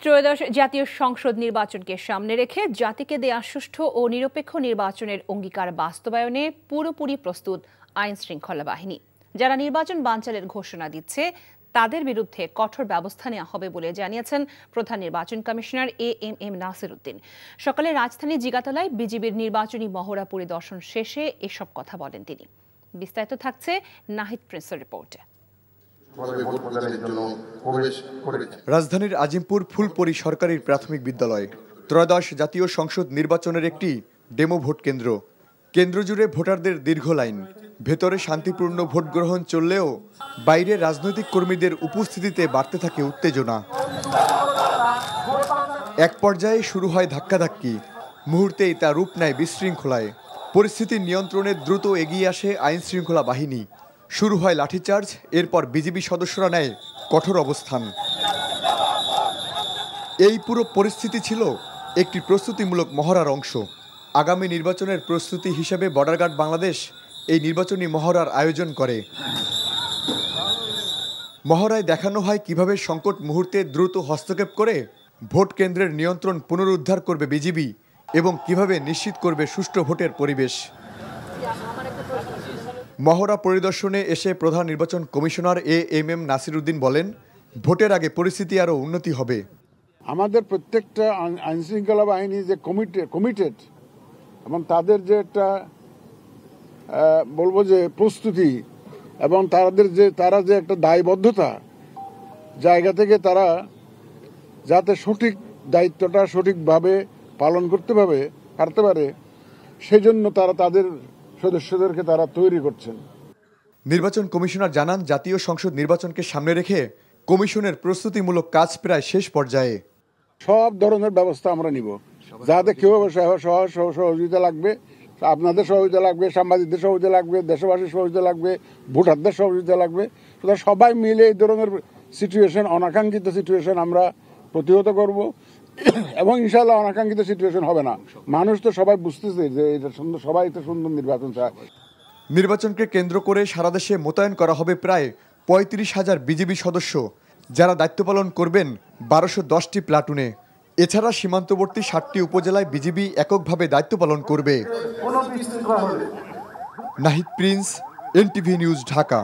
ত্রয়োদশ জাতীয় সংসদ নির্বাচনকে সামনে রেখে জাতিকে দেয়া সুষ্ঠু ও নিরপেক্ষ নির্বাচনের অঙ্গীকার বাস্তবায়নে পুরোপুরি প্রস্তুত আইন শৃঙ্খলা বাহিনী। যারা নির্বাচন বানচালের ঘোষণা দিচ্ছে তাদের বিরুদ্ধে কঠোর ব্যবস্থা নেওয়া হবে বলে জানিয়েছেন প্রধান নির্বাচন কমিশনার এএমএম নাসির উদ্দিন। সকালে রাজধানী জিগাতলায় বিজিবির নির্বাচনী মহড়া পরিদর্শন শেষে এসব কথা বলেন তিনি। বিস্তারিত থাকছে নাহিদ প্রিন্সের রিপোর্টে। রাজধানীর আজিমপুর ফুলপরি সরকারি প্রাথমিক বিদ্যালয় ত্রয়োদশ জাতীয় সংসদ নির্বাচনের একটি ডেমো ভোট কেন্দ্র। কেন্দ্র জুড়ে ভোটারদের দীর্ঘ লাইন। ভেতরে শান্তিপূর্ণ ভোট গ্রহণ চললেও বাইরে রাজনৈতিক কর্মীদের উপস্থিতিতে বাড়তে থাকে উত্তেজনা। এক পর্যায়ে শুরু হয় ধাক্কাধাক্কি, মুহূর্তেই তা রূপ নেয় বিশৃঙ্খলায়। পরিস্থিতি নিয়ন্ত্রণে দ্রুত এগিয়ে আসে আইন শৃঙ্খলা বাহিনী। শুরু হয় লাঠিচার্জ, এরপর বিজিবি সদস্যরা নেয় কঠোর অবস্থান। এই পুরো পরিস্থিতি ছিল একটি প্রস্তুতিমূলক মহড়ার অংশ। আগামী নির্বাচনের প্রস্তুতি হিসেবে বর্ডার গার্ড বাংলাদেশ এই নির্বাচনী মহড়ার আয়োজন করে। মহড়ায় দেখানো হয় কিভাবে সংকট মুহূর্তে দ্রুত হস্তক্ষেপ করে ভোট কেন্দ্রের নিয়ন্ত্রণ পুনরুদ্ধার করবে বিজিবি এবং কিভাবে নিশ্চিত করবে সুষ্ঠু ভোটের পরিবেশ। মহড়া পরিদর্শনে এসে প্রধান নির্বাচন কমিশনার এএমএম নাসির উদ্দিন বলেন, ভোটের আগে পরিস্থিতি আরও উন্নতি হবে। আমাদের প্রত্যেকটা আইনশৃঙ্খলা বাহিনী যে কমিটেড এবং তাদের যে একটা বলবো যে প্রস্তুতি এবং তারা যে একটা দায়বদ্ধতা জায়গা থেকে তারা যাতে সঠিক দায়িত্বটা সঠিকভাবে পালন করতে পারে সেই জন্য তারা তাদের সদস্যদেরকে তারা তৈরি করছেন। নির্বাচন কমিশনার জানান, জাতীয় সংসদ নির্বাচনকে সামনে রেখে কমিশনের প্রস্তুতিমূলক কাজ প্রায় শেষ পর্যায়ে। সব ধরনের ব্যবস্থা আমরা নিব, যাতে কেউ সহযোগিতা লাগবে, আপনাদের সহযোগিতা লাগবে, সাংবাদিকদের সহযোগিতা লাগবে, দেশবাসীর সহযোগিতা লাগবে, ভোটারদের সহযোগিতা লাগবে। সুতরাং সবাই মিলে এই ধরনের সিচুয়েশন, অনাকাঙ্ক্ষিত সিচুয়েশন আমরা প্রতিহত করব এবং ইনশাআল্লাহ অনাকাঙ্ক্ষিত সিচুয়েশন হবে না। মানুষ তো সবাই বুঝতেছে যে এটা সুন্দর, সবাই তো সুন্দর নির্বাচন চায়। নির্বাচনকে কেন্দ্র করে সারা দেশে মোতায়েন করা হবে প্রায় 35,000 বিজিবি সদস্য, যারা দায়িত্ব পালন করবেন 1210টি প্লাটুনে। এছাড়া সীমান্তবর্তী 7টি উপজেলায় বিজিবি এককভাবে দায়িত্ব পালন করবে। Nahid Prince, NTV news, Dhaka.